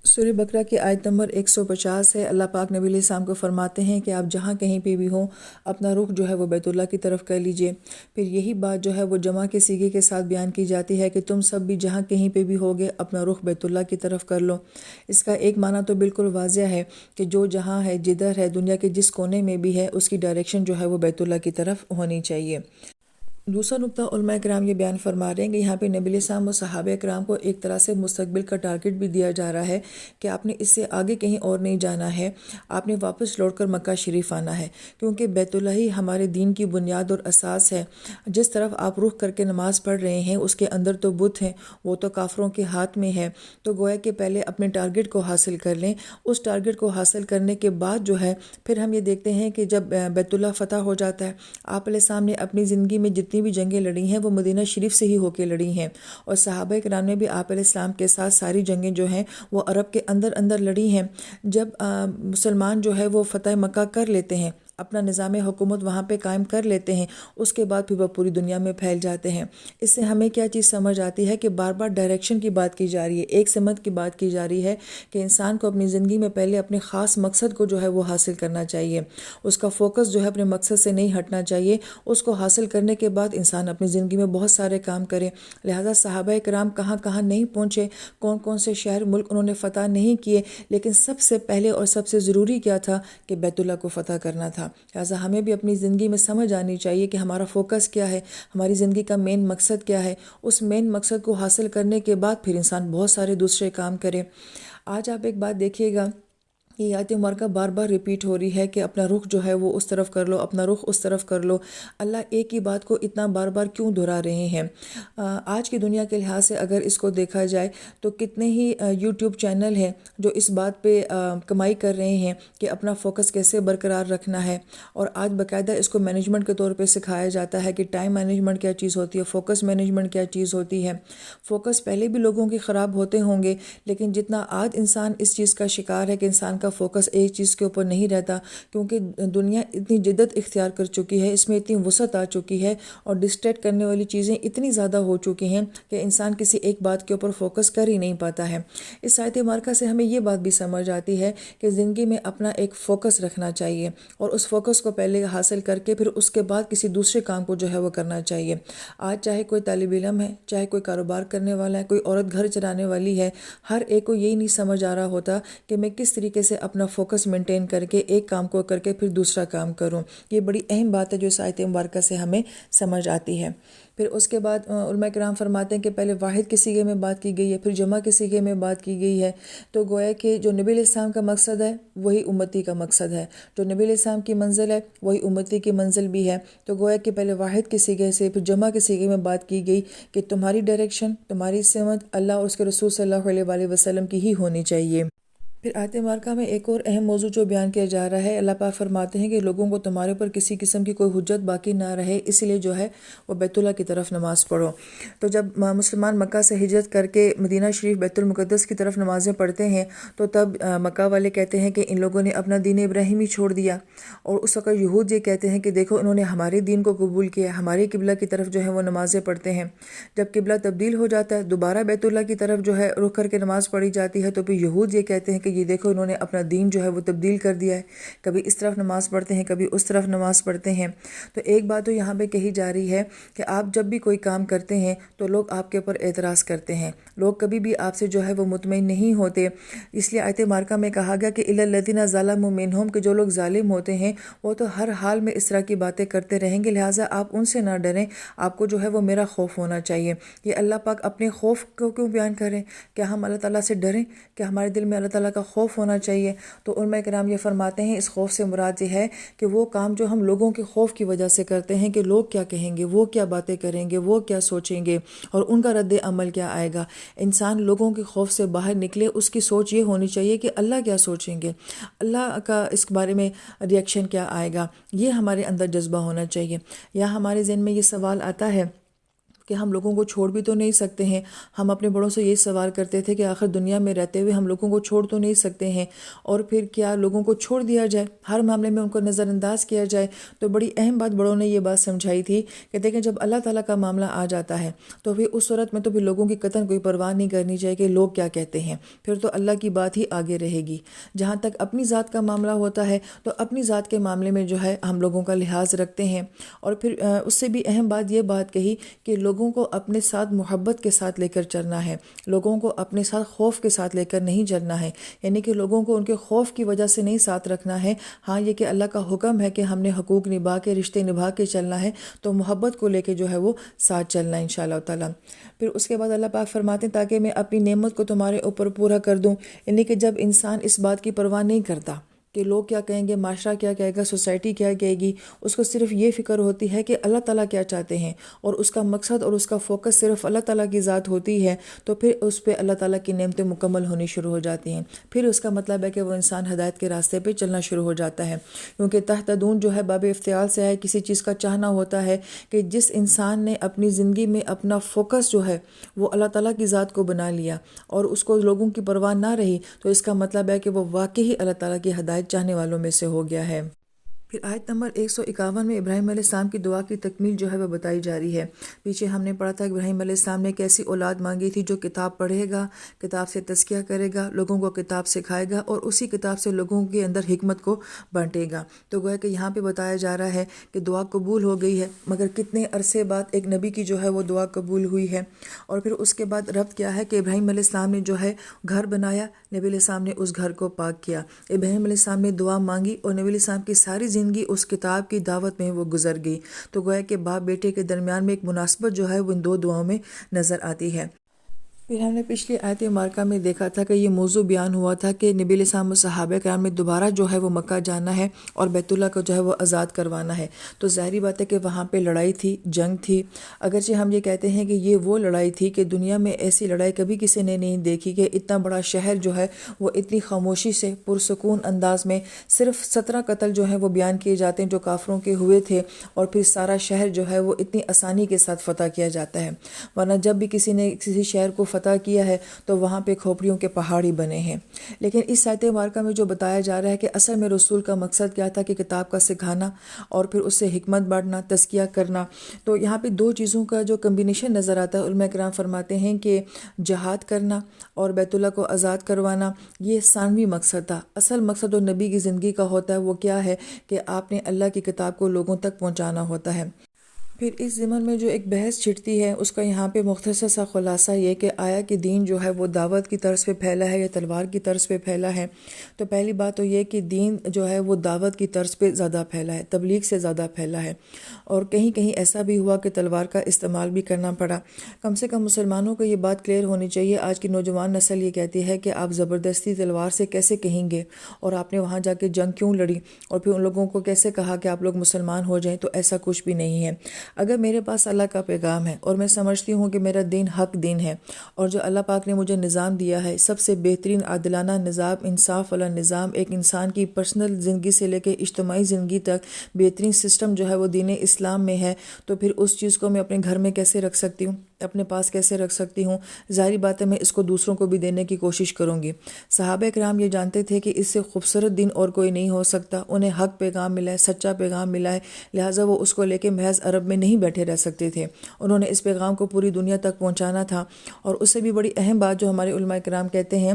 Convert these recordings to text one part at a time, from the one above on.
سورہ بقرہ کی آیت نمبر 150 ہے۔ اللہ پاک نبی علیہ السلام کو فرماتے ہیں کہ آپ جہاں کہیں پہ بھی ہوں اپنا رخ جو ہے وہ بیت اللہ کی طرف کر لیجئے۔ پھر یہی بات جو ہے وہ جمع کے صیغے کے ساتھ بیان کی جاتی ہے کہ تم سب بھی جہاں کہیں پہ بھی ہوگے اپنا رخ بیت اللہ کی طرف کر لو۔ اس کا ایک معنی تو بالکل واضح ہے کہ جو جہاں ہے، جدھر ہے، دنیا کے جس کونے میں بھی ہے، اس کی ڈائریکشن جو ہے وہ بیت اللہ کی طرف ہونی چاہیے۔ دوسرا نقطہ علماء کرام یہ بیان فرما رہے ہیں کہ یہاں پہ نبی علیہ السلام و صحابہ کرام کو ایک طرح سے مستقبل کا ٹارگٹ بھی دیا جا رہا ہے کہ آپ نے اس سے آگے کہیں اور نہیں جانا ہے، آپ نے واپس لوٹ کر مکہ شریف آنا ہے، کیونکہ بیت اللہ ہی ہمارے دین کی بنیاد اور اساس ہے۔ جس طرف آپ رخ کر کے نماز پڑھ رہے ہیں اس کے اندر تو بت ہیں، وہ تو کافروں کے ہاتھ میں ہے، تو گویا کہ پہلے اپنے ٹارگٹ کو حاصل کر لیں۔ اس ٹارگٹ کو حاصل کرنے کے بعد جو ہے پھر ہم یہ دیکھتے ہیں کہ جب بیت اللہ فتح ہو جاتا ہے، آپ علیہ السلام نے اپنی زندگی میں جتنی بھی جنگیں لڑی ہیں وہ مدینہ شریف سے ہی ہو کے لڑی ہیں، اور صحابہ کرام نے بھی آپ علیہ السلام کے ساتھ ساری جنگیں جو ہیں وہ عرب کے اندر اندر لڑی ہیں۔ جب مسلمان جو ہے وہ فتح مکہ کر لیتے ہیں، اپنا نظام حکومت وہاں پہ قائم کر لیتے ہیں، اس کے بعد پھر وہ پوری دنیا میں پھیل جاتے ہیں۔ اس سے ہمیں کیا چیز سمجھ آتی ہے کہ بار بار ڈائریکشن کی بات کی جا رہی ہے، ایک سمت کی بات کی جا رہی ہے کہ انسان کو اپنی زندگی میں پہلے اپنے خاص مقصد کو جو ہے وہ حاصل کرنا چاہیے، اس کا فوکس جو ہے اپنے مقصد سے نہیں ہٹنا چاہیے۔ اس کو حاصل کرنے کے بعد انسان اپنی زندگی میں بہت سارے کام کرے۔ لہٰذا صحابہ کرام کہاں کہاں نہیں پہنچے، کون کون سے شہر ملک انہوں نے فتح نہیں کیے، لیکن سب سے پہلے اور سب سے ضروری کیا تھا کہ بیت اللہ کو فتح کرنا تھا۔ لہٰذا ہمیں بھی اپنی زندگی میں سمجھ آنی چاہیے کہ ہمارا فوکس کیا ہے، ہماری زندگی کا مین مقصد کیا ہے۔ اس مین مقصد کو حاصل کرنے کے بعد پھر انسان بہت سارے دوسرے کام کرے۔ آج آپ ایک بات دیکھیے گا، یہ آیت مبارکہ بار بار ریپیٹ ہو رہی ہے کہ اپنا رخ جو ہے وہ اس طرف کر لو، اپنا رخ اس طرف کر لو۔ اللہ ایک ہی بات کو اتنا بار بار کیوں دہرا رہے ہیں؟ آج کی دنیا کے لحاظ سے اگر اس کو دیکھا جائے تو کتنے ہی یوٹیوب چینل ہیں جو اس بات پہ کمائی کر رہے ہیں کہ اپنا فوکس کیسے برقرار رکھنا ہے، اور آج باقاعدہ اس کو مینجمنٹ کے طور پہ سکھایا جاتا ہے کہ ٹائم مینجمنٹ کیا چیز ہوتی ہے، فوکس مینجمنٹ کیا چیز ہوتی ہے۔ فوکس پہلے بھی لوگوں کے خراب ہوتے ہوں گے، لیکن جتنا آج انسان اس چیز کا شکار ہے کہ انسان کا فوکس ایک چیز کے اوپر نہیں رہتا، کیونکہ دنیا اتنی جدت اختیار کر چکی ہے، اس میں اتنی وسعت آ چکی ہے اور ڈسٹریکٹ کرنے والی چیزیں اتنی زیادہ ہو چکی ہیں کہ انسان کسی ایک بات کے اوپر فوکس کر ہی نہیں پاتا ہے۔ اس آیت مبارکہ سے ہمیں یہ بات بھی سمجھ آتی ہے کہ زندگی میں اپنا ایک فوکس رکھنا چاہیے، اور اس فوکس کو پہلے حاصل کر کے پھر اس کے بعد کسی دوسرے کام کو جو ہے وہ کرنا چاہیے۔ آج چاہے کوئی طالب علم ہے، چاہے کوئی کاروبار کرنے والا ہے، کوئی عورت گھر چلانے والی ہے، ہر ایک کو یہی نہیں سمجھ آ رہا ہوتا کہ میں کس طریقے سے اپنا فوکس مینٹین کر کے ایک کام کو کر کے پھر دوسرا کام کروں۔ یہ بڑی اہم بات ہے جو اس آیت مبارکہ سے ہمیں سمجھ آتی ہے۔ پھر اس کے بعد علماء کرام فرماتے ہیں کہ پہلے واحد کے صیغے میں بات کی گئی ہے، پھر جمع کے صیغے میں بات کی گئی ہے، تو گویا کہ جو نبی علیہ السلام کا مقصد ہے وہی امتی کا مقصد ہے، جو نبی علیہ السلام کی منزل ہے وہی امتی کی منزل بھی ہے۔ تو گویا کہ پہلے واحد کے صیغے سے پھر جمع کے صیغے میں بات کی گئی کہ تمہاری ڈائریکشن، تمہاری سمت اللہ اور اس کے رسول صلی اللہ علیہ وآلہ وسلم کی ہی ہونی چاہیے۔ پھر آیت مبارکہ میں ایک اور اہم موضوع جو بیان کیا جا رہا ہے، اللہ پاک فرماتے ہیں کہ لوگوں کو تمہارے اوپر کسی قسم کی کوئی حجت باقی نہ رہے، اس لیے جو ہے وہ بیت اللہ کی طرف نماز پڑھو۔ تو جب مسلمان مکہ سے ہجرت کر کے مدینہ شریف بیت المقدس کی طرف نمازیں پڑھتے ہیں تو تب مکہ والے کہتے ہیں کہ ان لوگوں نے اپنا دین ابراہیمی چھوڑ دیا، اور اس وقت یہود یہ کہتے ہیں کہ دیکھو انہوں نے ہمارے دین کو قبول کیا، ہمارے قبلہ کی طرف جو ہے وہ نمازیں پڑھتے ہیں۔ جب قبلہ تبدیل ہو جاتا ہے، دوبارہ بیت اللہ کی طرف جو ہے رخ کر کے نماز پڑھی جاتی ہے، تو پھر یہود یہ کہتے ہیں کہ یہ دیکھو انہوں نے اپنا دین جو ہے وہ تبدیل کر دیا ہے، کبھی اس طرف نماز پڑھتے ہیں، کبھی اس طرف نماز پڑھتے ہیں۔ تو ایک بات تو یہاں پہ کہی جا رہی ہے کہ آپ جب بھی کوئی کام کرتے ہیں تو لوگ آپ کے اوپر اعتراض کرتے ہیں، لوگ کبھی بھی آپ سے جو ہے وہ مطمئن نہیں ہوتے۔ اس لیے آیت مبارکہ میں کہا گیا کہ اِلَّا الَّذِينَ ظَلَمُوا مِنْهُمْ، کہ جو لوگ ظالم ہوتے ہیں وہ تو ہر حال میں اس طرح کی باتیں کرتے رہیں گے، لہٰذا آپ ان سے نہ ڈریں، آپ کو جو ہے وہ میرا خوف ہونا چاہیے۔ یہ اللہ پاک اپنے خوف کو کیوں بیان کریں؟ کیا ہم اللہ تعالیٰ سے ڈریں؟ کہ ہمارے دل میں اللہ تعالیٰ کا خوف ہونا چاہیے؟ تو علماء کرام یہ فرماتے ہیں اس خوف سے مراد یہ ہے کہ وہ کام جو ہم لوگوں کے خوف کی وجہ سے کرتے ہیں کہ لوگ کیا کہیں گے، وہ کیا باتیں کریں گے، وہ کیا سوچیں گے اور ان کا رد عمل کیا آئے گا۔ انسان لوگوں کے خوف سے باہر نکلے، اس کی سوچ یہ ہونی چاہیے کہ اللہ کیا سوچیں گے، اللہ کا اس بارے میں ریئیکشن کیا آئے گا، یہ ہمارے اندر جذبہ ہونا چاہیے۔ یا ہمارے ذہن میں یہ سوال آتا ہے کہ ہم لوگوں کو چھوڑ بھی تو نہیں سکتے ہیں۔ ہم اپنے بڑوں سے یہ سوال کرتے تھے کہ آخر دنیا میں رہتے ہوئے ہم لوگوں کو چھوڑ تو نہیں سکتے ہیں، اور پھر کیا لوگوں کو چھوڑ دیا جائے، ہر معاملے میں ان کو نظر انداز کیا جائے؟ تو بڑی اہم بات بڑوں نے یہ بات سمجھائی تھی کہ دیکھیں جب اللہ تعالیٰ کا معاملہ آ جاتا ہے تو پھر اس صورت میں تو پھر لوگوں کی قطعاً کوئی پرواہ نہیں کرنی چاہیے کہ لوگ کیا کہتے ہیں، پھر تو اللہ کی بات ہی آگے رہے گی۔ جہاں تک اپنی ذات کا معاملہ ہوتا ہے تو اپنی ذات کے معاملے میں جو ہے ہم لوگوں کا لحاظ رکھتے ہیں، اور پھر اس سے بھی اہم بات یہ بات کہی کہ لوگوں کو اپنے ساتھ محبت کے ساتھ لے کر چلنا ہے، لوگوں کو اپنے ساتھ خوف کے ساتھ لے کر نہیں چلنا ہے، یعنی کہ لوگوں کو ان کے خوف کی وجہ سے نہیں ساتھ رکھنا ہے۔ ہاں یہ کہ اللہ کا حکم ہے کہ ہم نے حقوق نبھا کے رشتے نبھا کے چلنا ہے، تو محبت کو لے کے جو ہے وہ ساتھ چلنا ہے انشاءاللہ تعالیٰ۔ پھر اس کے بعد اللہ پاک فرماتے ہیں تاکہ میں اپنی نعمت کو تمہارے اوپر پورا کر دوں، یعنی کہ جب انسان اس بات کی پرواہ نہیں کرتا کہ لوگ کیا کہیں گے، معاشرہ کیا کہے گا، سوسائٹی کیا کہے گی، اس کو صرف یہ فکر ہوتی ہے کہ اللہ تعالیٰ کیا چاہتے ہیں، اور اس کا مقصد اور اس کا فوکس صرف اللہ تعالیٰ کی ذات ہوتی ہے، تو پھر اس پہ اللہ تعالیٰ کی نعمتیں مکمل ہونی شروع ہو جاتی ہیں۔ پھر اس کا مطلب ہے کہ وہ انسان ہدایت کے راستے پہ چلنا شروع ہو جاتا ہے، کیونکہ تہتدون جو ہے باب افتعال سے ہے، کسی چیز کا چاہنا ہوتا ہے کہ جس انسان نے اپنی زندگی میں اپنا فوکس جو ہے وہ اللہ تعالیٰ کی ذات کو بنا لیا اور اس کو لوگوں کی پرواہ نہ رہی، تو اس کا مطلب ہے کہ وہ واقعی اللہ تعالیٰ کی ہدایت چاہنے والوں میں سے ہو گیا ہے۔ پھر آیت نمبر 151 میں ابراہیم علیہ السلام کی دعا کی تکمیل جو ہے وہ بتائی جا رہی ہے۔ پیچھے ہم نے پڑھا تھا کہ ابراہیم علیہ السلام نے کیسی اولاد مانگی تھی جو کتاب پڑھے گا، کتاب سے تزکیہ کرے گا، لوگوں کو کتاب سکھائے گا اور اسی کتاب سے لوگوں کے اندر حکمت کو بانٹے گا۔ تو گویا کہ یہاں پہ بتایا جا رہا ہے کہ دعا قبول ہو گئی ہے، مگر کتنے عرصے بعد ایک نبی کی جو ہے وہ دعا قبول ہوئی ہے۔ اور پھر اس کے بعد ربط کیا ہے کہ ابراہیم علیہ السلام نے جو ہے گھر بنایا، نبی علیہ السلام نے اس گھر کو پاک کیا، ابراہیم علیہ السلام نے دعا مانگی اور نبی علیہ السلام کی ساری زندگی اس کتاب کی دعوت میں وہ گزر گئی۔ تو گویا کہ باپ بیٹے کے درمیان میں ایک مناسبت جو ہے وہ ان دو دعاؤں میں نظر آتی ہے۔ پھر ہم نے پچھلی آیت مبارکہ میں دیکھا تھا کہ یہ موضوع بیان ہوا تھا کہ نبی علیہ السلام و صحابہ کرام میں دوبارہ جو ہے وہ مکہ جانا ہے اور بیت اللہ کو جو ہے وہ آزاد کروانا ہے۔ تو ظاہری بات ہے کہ وہاں پہ لڑائی تھی، جنگ تھی، اگرچہ ہم یہ کہتے ہیں کہ یہ وہ لڑائی تھی کہ دنیا میں ایسی لڑائی کبھی کسی نے نہیں دیکھی کہ اتنا بڑا شہر جو ہے وہ اتنی خاموشی سے پرسکون انداز میں صرف 17 قتل جو ہیں وہ بیان کیے جاتے ہیں جو کافروں کے ہوئے تھے، اور پھر سارا شہر جو ہے وہ اتنی آسانی کے ساتھ فتح کیا جاتا ہے۔ ورنہ جب بھی کسی نے کسی شہر کو فتح کیا ہے تو وہاں پہ کھوپڑیوں کے پہاڑی بنے ہیں۔ لیکن اس آیت مبارکہ میں جو بتایا جا رہا ہے کہ اصل میں رسول کا مقصد کیا تھا کہ کتاب کا سکھانا اور پھر اس سے حکمت بانٹنا، تزکیہ کرنا۔ تو یہاں پہ دو چیزوں کا جو کمبینیشن نظر آتا ہے، علماء کرام فرماتے ہیں کہ جہاد کرنا اور بیت اللہ کو آزاد کروانا یہ ثانوی مقصد تھا۔ اصل مقصد جو نبی کی زندگی کا ہوتا ہے وہ کیا ہے کہ آپ نے اللہ کی کتاب کو لوگوں تک پہنچانا ہوتا ہے۔ پھر اس ضمن میں جو ایک بحث چھڑتی ہے اس کا یہاں پہ مختصر سا خلاصہ یہ کہ آیا کہ دین جو ہے وہ دعوت کی طرز پہ پھیلا ہے یا تلوار کی طرز پہ پھیلا ہے؟ تو پہلی بات تو یہ کہ دین جو ہے وہ دعوت کی طرز پہ زیادہ پھیلا ہے، تبلیغ سے زیادہ پھیلا ہے، اور کہیں کہیں ایسا بھی ہوا کہ تلوار کا استعمال بھی کرنا پڑا۔ کم سے کم مسلمانوں کو یہ بات کلیئر ہونی چاہیے۔ آج کی نوجوان نسل یہ کہتی ہے کہ آپ زبردستی تلوار سے کیسے کہیں گے، اور آپ نے وہاں جا کے جنگ کیوں لڑی، اور پھر ان لوگوں کو کیسے کہا کہ آپ لوگ مسلمان ہو جائیں؟ تو ایسا کچھ بھی نہیں ہے۔ اگر میرے پاس اللہ کا پیغام ہے اور میں سمجھتی ہوں کہ میرا دین حق دین ہے، اور جو اللہ پاک نے مجھے نظام دیا ہے سب سے بہترین عادلانہ نظام، انصاف والا نظام، ایک انسان کی پرسنل زندگی سے لے کے اجتماعی زندگی تک بہترین سسٹم جو ہے وہ دین اسلام میں ہے، تو پھر اس چیز کو میں اپنے گھر میں کیسے رکھ سکتی ہوں، اپنے پاس کیسے رکھ سکتی ہوں؟ ظاہری بات ہے میں اس کو دوسروں کو بھی دینے کی کوشش کروں گی۔ صحابہ کرام یہ جانتے تھے کہ اس سے خوبصورت دین اور کوئی نہیں ہو سکتا، انہیں حق پیغام ملا ہے، سچا پیغام ملا ہے، لہٰذا وہ اس کو لے کے محض عرب میں نہیں بیٹھے رہ سکتے تھے، انہوں نے اس پیغام کو پوری دنیا تک پہنچانا تھا۔ اور اس سے بھی بڑی اہم بات جو ہمارے علماء کرام کہتے ہیں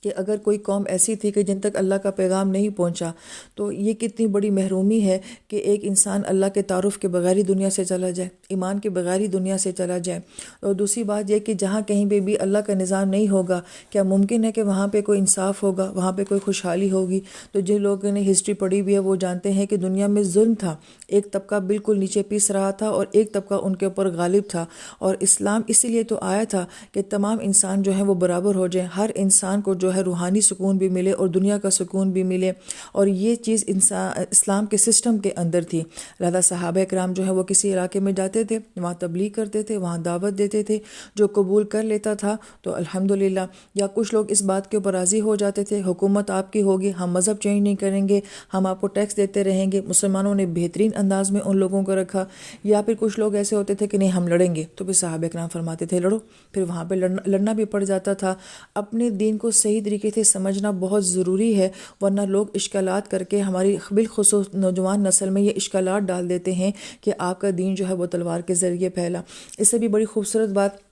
کہ اگر کوئی قوم ایسی تھی کہ جن تک اللہ کا پیغام نہیں پہنچا تو یہ کتنی بڑی محرومی ہے کہ ایک انسان اللہ کے تعارف کے بغیر ہی دنیا سے چلا جائے، ایمان کے بغیر ہی دنیا سے چلا جائے۔ اور دوسری بات یہ کہ جہاں کہیں پہ بھی اللہ کا نظام نہیں ہوگا، کیا ممکن ہے کہ وہاں پہ کوئی انصاف ہوگا، وہاں پہ کوئی خوشحالی ہوگی؟ تو جن لوگوں نے ہسٹری پڑھی بھی ہے وہ جانتے ہیں کہ دنیا میں ظلم تھا، ایک طبقہ بالکل نیچے پیس رہا تھا اور ایک طبقہ ان کے اوپر غالب تھا، اور اسلام اسی لیے تو آیا تھا کہ تمام انسان جو ہیں وہ برابر ہو جائیں، ہر انسان کو جو جو ہے روحانی سکون بھی ملے اور دنیا کا سکون بھی ملے، اور یہ چیز اسلام کے سسٹم کے اندر تھی۔ لہذا صحابہ کرام جو ہے وہ کسی علاقے میں جاتے تھے، وہاں تبلیغ کرتے تھے، وہاں دعوت دیتے تھے، جو قبول کر لیتا تھا تو الحمدللہ، یا کچھ لوگ اس بات کے اوپر راضی ہو جاتے تھے، حکومت آپ کی ہوگی، ہم مذہب چینج نہیں کریں گے، ہم آپ کو ٹیکس دیتے رہیں گے۔ مسلمانوں نے بہترین انداز میں ان لوگوں کو رکھا۔ یا پھر کچھ لوگ ایسے ہوتے تھے کہ نہیں ہم لڑیں گے، تو پھر صحابہ کرام فرماتے تھے لڑو، پھر وہاں پہ لڑنا بھی پڑ جاتا تھا۔ اپنے دین کو صحیح طریقے سے سمجھنا بہت ضروری ہے، ورنہ لوگ اشکالات کر کے ہماری بالخصوص نوجوان نسل میں یہ اشکالات ڈال دیتے ہیں کہ آپ کا دین جو ہے وہ تلوار کے ذریعے پھیلا۔ اس سے بھی بڑی خوبصورت بات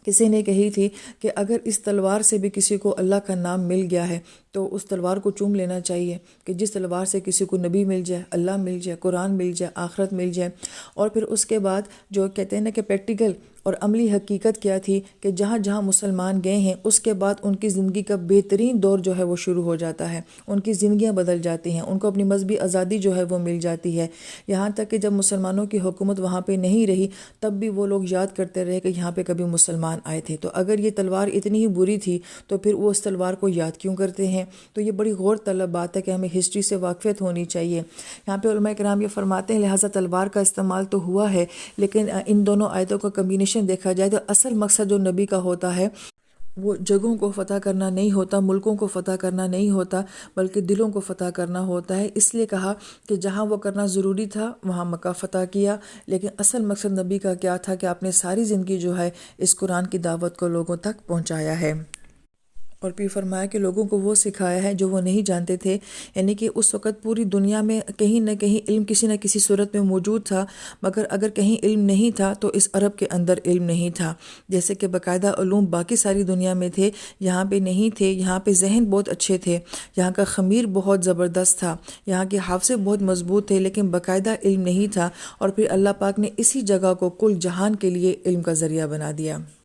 کسی نے کہی تھی کہ اگر اس تلوار سے بھی کسی کو اللہ کا نام مل گیا ہے تو اس تلوار کو چوم لینا چاہیے، کہ جس تلوار سے کسی کو نبی مل جائے، اللہ مل جائے، قرآن مل جائے، آخرت مل جائے۔ اور پھر اس کے بعد جو کہتے ہیں نا کہ پریکٹیکل اور عملی حقیقت کیا تھی کہ جہاں جہاں مسلمان گئے ہیں اس کے بعد ان کی زندگی کا بہترین دور جو ہے وہ شروع ہو جاتا ہے، ان کی زندگیاں بدل جاتی ہیں، ان کو اپنی مذہبی آزادی جو ہے وہ مل جاتی ہے۔ یہاں تک کہ جب مسلمانوں کی حکومت وہاں پہ نہیں رہی تب بھی وہ لوگ یاد کرتے رہے کہ یہاں پہ کبھی مسلمان آئے تھے، تو اگر یہ تلوار اتنی ہی بری تھی تو پھر وہ اس تلوار کو یاد کیوں کرتے ہیں؟ تو یہ بڑی غور طلب بات ہے کہ ہمیں ہسٹری سے واقفیت ہونی چاہیے۔ یہاں پہ علماء کرام یہ فرماتے ہیں لہٰذا تلوار کا استعمال تو ہوا ہے، لیکن ان دونوں آیتوں کا کمبینیشن دیکھا جائے تو اصل مقصد جو نبی کا ہوتا ہے وہ جگہوں کو فتح کرنا نہیں ہوتا، ملکوں کو فتح کرنا نہیں ہوتا، بلکہ دلوں کو فتح کرنا ہوتا ہے۔ اس لیے کہا کہ جہاں وہ کرنا ضروری تھا وہاں مکہ فتح کیا، لیکن اصل مقصد نبی کا کیا تھا کہ آپ نے ساری زندگی جو ہے اس قرآن کی دعوت کو لوگوں تک پہنچایا ہے۔ اور پھر فرمایا کہ لوگوں کو وہ سکھایا ہے جو وہ نہیں جانتے تھے، یعنی کہ اس وقت پوری دنیا میں کہیں نہ کہیں علم کسی نہ کسی صورت میں موجود تھا، مگر اگر کہیں علم نہیں تھا تو اس عرب کے اندر علم نہیں تھا۔ جیسے کہ باقاعدہ علوم باقی ساری دنیا میں تھے، یہاں پہ نہیں تھے۔ یہاں پہ ذہن بہت اچھے تھے، یہاں کا خمیر بہت زبردست تھا، یہاں کے حافظے بہت مضبوط تھے، لیکن باقاعدہ علم نہیں تھا، اور پھر اللہ پاک نے اسی جگہ کو کل جہان کے لیے علم کا ذریعہ بنا دیا۔